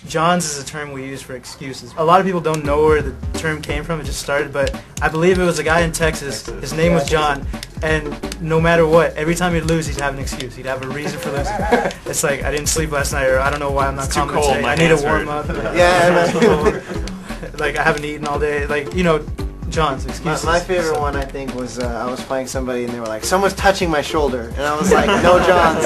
Johns is a term we use for excuses. A lot of people don't know where the term came from. It just started, but I believe it was a guy in Texas. His name was John, and no matter what, every time he'd lose, he'd have an excuse. He'd have a reason for losing. It's like, I didn't sleep last night, or I don't know why I'm not calm today. I need to warm up. Yeah. Like, I haven't eaten all day. Like, you know, John's excuses. My favorite one, I think, was I was playing somebody and they were like, someone's touching my shoulder. And I was like, no, Johns.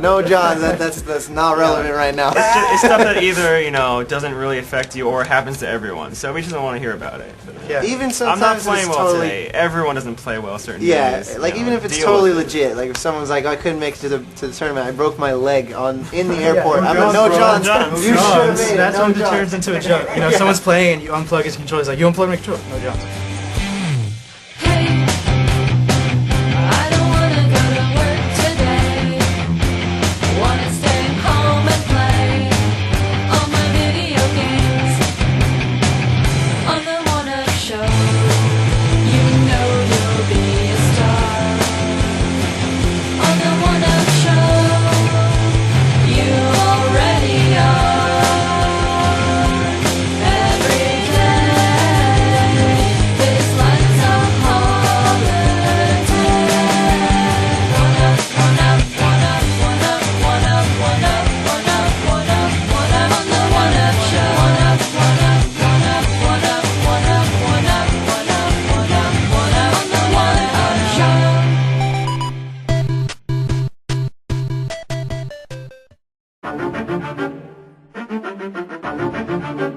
No, Johns. That's not relevant right now. It's stuff that either, you know, doesn't really affect you or happens to everyone. So we just don't want to hear about it. Yeah. Even sometimes I'm not playing it's well totally, today. Everyone doesn't play well certain yeah, days. like you know, even if it's deal totally with it. legit. Like if someone's like, I couldn't make it to the tournament. I broke my leg in the airport. Yeah, I'm like, no, Johns. Johns. You should have made it. That's no, when it Johns. turns into a joke. You know, someone's playing and you unplug his controller. He's like, you unplug my controller. No, Johns.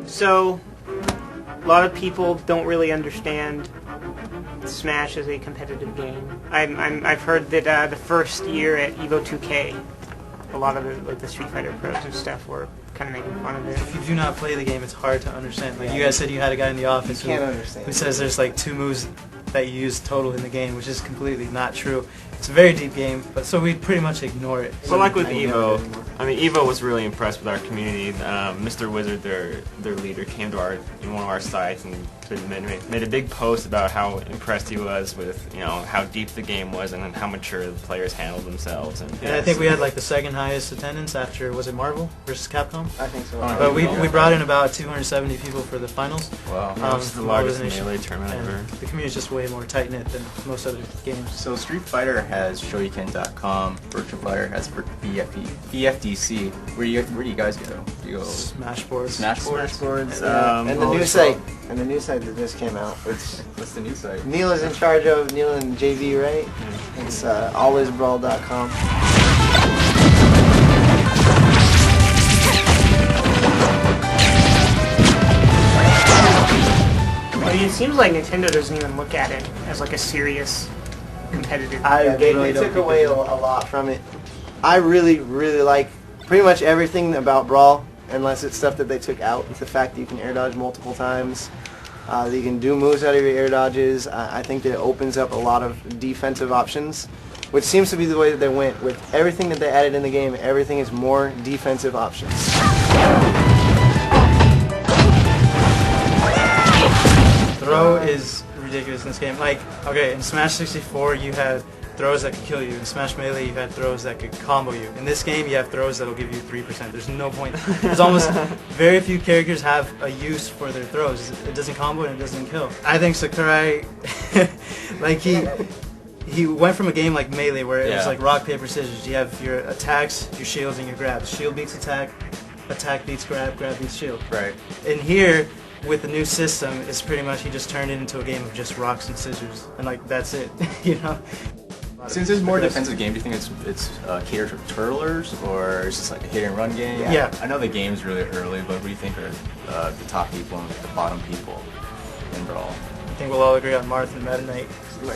So, a lot of people don't really understand Smash as a competitive game. I've heard that the first year at Evo 2K, a lot of the Street Fighter pros and stuff were kind of making fun of it. If you do not play the game, it's hard to understand. Like you guys said, you had a guy in the office who says there's like 2 moves that you use total in the game, which is completely not true. It's a very deep game, but so we pretty much ignore it. Well, like with Evo, I mean, Evo was really impressed with our community. Mr. Wizard, their leader, came to one of our sites and made a big post about how impressed he was with, you know, how deep the game was and how mature the players handled themselves. And I think we had like the second highest attendance after, was it Marvel versus Capcom? I think so. But we brought in about 270 people for the finals. Wow, that was the largest Melee Melee tournament ever. The community is just way more tight-knit than most other games. So Street Fighter has Shoryuken.com, Virtua Fighter has VFDC. Where do you guys go? Do you go Smashboards. Smashboards? And the new site. And the new site that just came out. What's the new site? Neal is in charge of, Neal and JV, right? Yeah. It's alwaysbrawl.com. It seems like Nintendo doesn't even look at it as like a serious competitive. They took away a lot from it. I really, really like pretty much everything about Brawl, unless it's stuff that they took out. It's the fact that you can air dodge multiple times, that you can do moves out of your air dodges. I think that it opens up a lot of defensive options, which seems to be the way that they went with everything that they added in the game. Everything is more defensive options. Throw is ridiculous in this game. Like, okay, in Smash 64 you had throws that could kill you. In Smash Melee you had throws that could combo you. In this game you have throws that'll give you 3%. There's no point. There's almost very few characters have a use for their throws. It doesn't combo and it doesn't kill. I think Sakurai, like he went from a game like Melee where it was like rock, paper, scissors. You have your attacks, your shields, and your grabs. Shield beats attack, attack beats grab, grab beats shield. Right. In here, with the new system, it's pretty much he just turned it into a game of just rocks and scissors, and like that's it, you know. Since it's more defensive game, do you think it's catered to turtlers, or it's just like a hit and run game? Yeah. I know the game's really early, but what do you think are the top people and the bottom people in Brawl? I think we'll all agree on Marth and Meta Knight.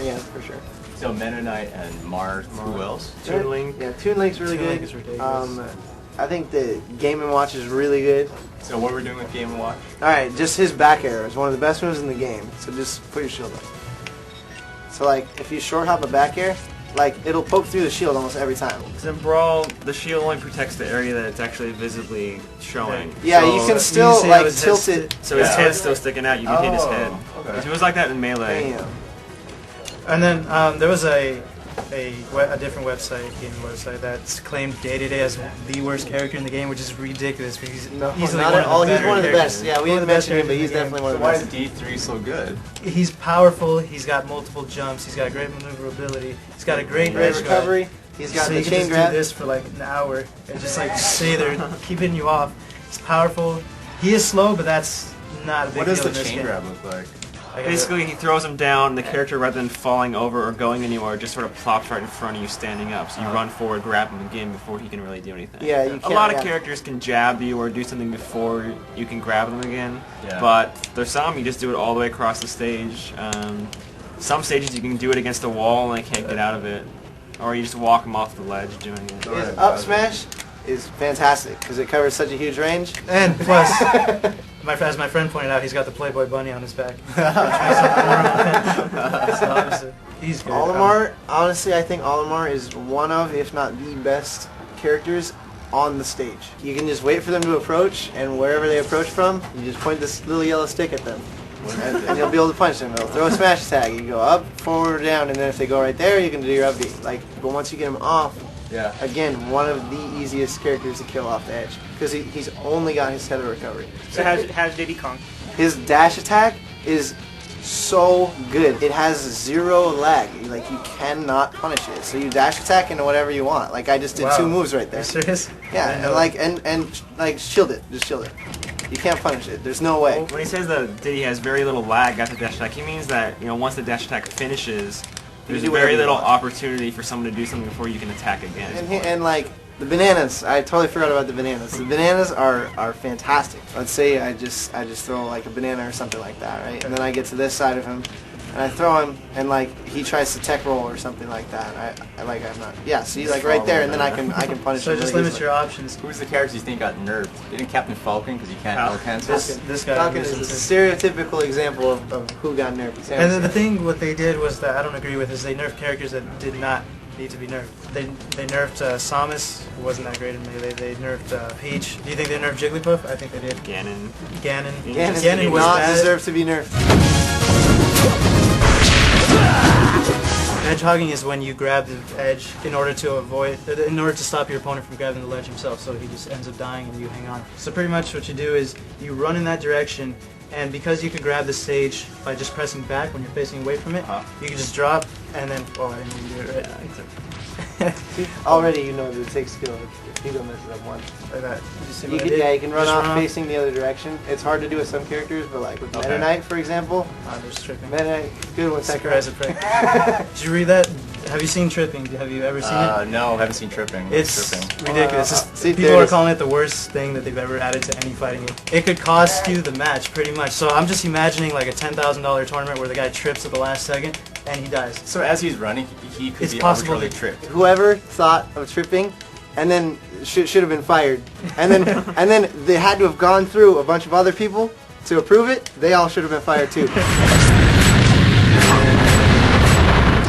Yeah, for sure. So Meta Knight and Marth. Who else? Toon Link. Yeah, Toon Link's really Toon good. Link is ridiculous. I think the Game & Watch is really good. So what we're doing with Game & Watch? Alright, just his back air is one of the best moves in the game. So just put your shield up. So like, if you short hop a back air, like it'll poke through the shield almost every time. Because in Brawl, the shield only protects the area that it's actually visibly showing. Yeah, so you can still like tilt it. So his head's still sticking out, you can hit his head. Okay. It was like that in Melee. Damn. And then there was a a different website, gaming website, that's claimed day-to-day as the worst character in the game, which is ridiculous because he's easily not one at all. of the He's better one of the characters. best. Yeah, we didn't mention him, but he's definitely one of the Why best. is D3 so good? He's powerful. He's got multiple jumps. He's got great maneuverability. He's got a great Great edge guard. recovery. He's got So the you can chain just grab. do this for like an hour and just like stay there, keep hitting you off. He's powerful. He is slow, but that's not a big What does deal the in this chain game. grab look like? I guess Basically, he throws him down. The character, rather than falling over or going anywhere, just sort of plops right in front of you, standing up. So you run forward, grab him again before he can really do anything. Yeah, you A can't. lot of yeah. characters can jab you or do something before you can grab them again. Yeah. But there's some you just do it all the way across the stage. Some stages you can do it against a wall and they can't get out of it, or you just walk them off the ledge doing it. His up smash is fantastic because it covers such a huge range. And plus, as my friend pointed out, he's got the Playboy bunny on his back. It's the opposite. He's good. Olimar, honestly, I think Olimar is one of, if not the best characters on the stage. You can just wait for them to approach, and wherever they approach from, you just point this little yellow stick at them. And you'll be able to punch them. They'll throw a smash attack. You go up, forward, or down, and then if they go right there, you can do your up B. But once you get them off, Yeah. again, one of the easiest characters to kill off the edge because he's only got his tether recovery. So how's Diddy Kong? His dash attack is so good. It has 0 lag. You cannot punish it. So you dash attack into whatever you want. Like I just did Wow. 2 moves right Are there. you serious? Yeah, and shield it. Just shield it. You can't punish it. There's no way. When he says that Diddy has very little lag after dash attack, he means that once the dash attack finishes, there's do whatever very you little want. opportunity for someone to do something before you can attack again. And the bananas, I totally forgot about the bananas. The bananas are fantastic. Let's say I just throw like a banana or something like that, right? And then I get to this side of him, and I throw him, and he tries to tech roll or something like that. I'm not. Yeah, see, right there, and then I can punish So him. just really limit easily. your options. Who's the character you think got nerfed? Didn't Captain Falcon because you can't cancel? This guy. Falcon is a stereotypical example of who got nerfed. And then the thing, what they did was that I don't agree with is they nerfed characters that did not need to be nerfed. They nerfed Samus, who wasn't that great in melee. They nerfed Peach. Do you think they nerfed Jigglypuff? I think they did. Ganon. Ganon. Ganon did was not bad. deserve to be nerfed. Edge hogging is when you grab the edge in order to stop your opponent from grabbing the ledge himself, so he just ends up dying and you hang on. So pretty much what you do is you run in that direction, and because you can grab the stage by just pressing back when you're facing away from it, you can just drop and then, oh, I didn't even do it right. Already you know that it takes skill if Hugo messes up once. Like that. Did you see You what I can, did? yeah, you can run Just off facing the other direction. It's hard to do with some characters, but like with Meta Knight, for example, Oh, there's tripping. Meta Knight, good with That that guy's a prick. Did you read that? Have you seen tripping? Have you ever seen it? No, haven't seen tripping. It's tripping. ridiculous. See, People there are it is. calling it the worst thing that they've ever added to any fighting game. It could cost you the match, pretty much. So I'm just imagining like a $10,000 tournament where the guy trips at the last second and he dies. So as he's running, he could It's be possible arbitrarily that- tripped. Whoever thought of tripping, and then should have been fired, and then they had to have gone through a bunch of other people to approve it. They all should have been fired too.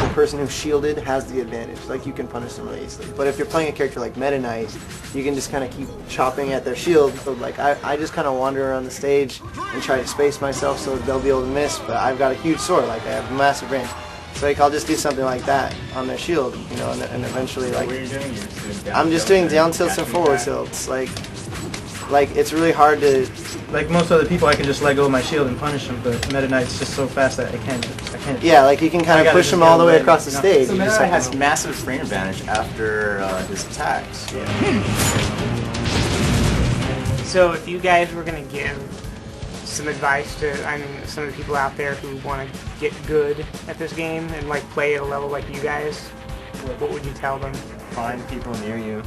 The person who's shielded has the advantage. Like you can punish them really easily. But if you're playing a character like Meta Knight, you can just kind of keep chopping at their shield. So like I just kind of wander around the stage and try to space myself so they'll be able to miss. But I've got a huge sword. Like I have massive range. So like I'll just do something like that on their shield, and eventually like What are you doing? You're just doing down I'm just tilt doing down tilts and catching forward back. tilts. Like it's really hard to. Like most other people, I can just let go of my shield and punish him, but Meta Knight's just so fast that I can't. Yeah, like you can kind I of gotta push just him get all the way away, across the you know? stage. So You Meta just Knight have has to- massive frame advantage after his attacks. So if you guys were going to give some advice to, some of the people out there who want to get good at this game and like play at a level like you guys, what would you tell them? Find people near you.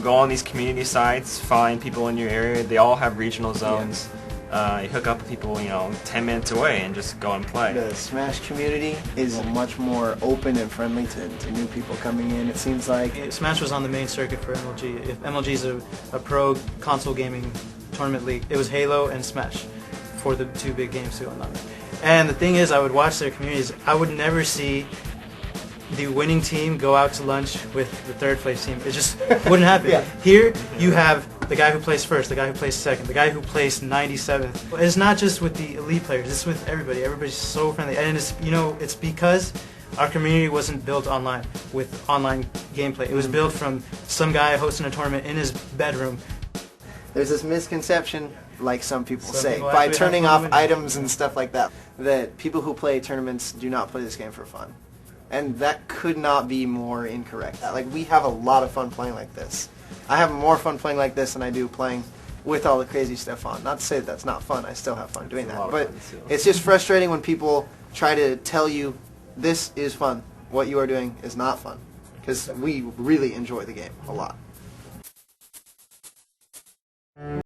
Go on these community sites. Find people in your area. They all have regional zones. You hook up with people, 10 minutes away, and just go and play. The Smash community is much more open and friendly to new people coming in. It seems like Smash was on the main circuit for MLG. If MLG is a pro console gaming tournament league, it was Halo and Smash for the two big games going on. And the thing is, I would watch their communities. I would never see the winning team go out to lunch with the third place team. It just wouldn't happen. Yeah. Here, you have the guy who plays first, the guy who plays second, the guy who plays 97th. It's not just with the elite players, it's with everybody. Everybody's so friendly. And it's because Our community wasn't built online with online gameplay. It was built from some guy hosting a tournament in his bedroom. There's this misconception, like some people Some say, people by actually turning have fun off with it. items and stuff like that people who play tournaments do not play this game for fun. And that could not be more incorrect. Like, we have a lot of fun playing like this. I have more fun playing like this than I do playing with all the crazy stuff on. Not to say that that's not fun. I still have fun doing that. But it's just frustrating when people try to tell you this is fun. What you are doing is not fun. Because we really enjoy the game a lot.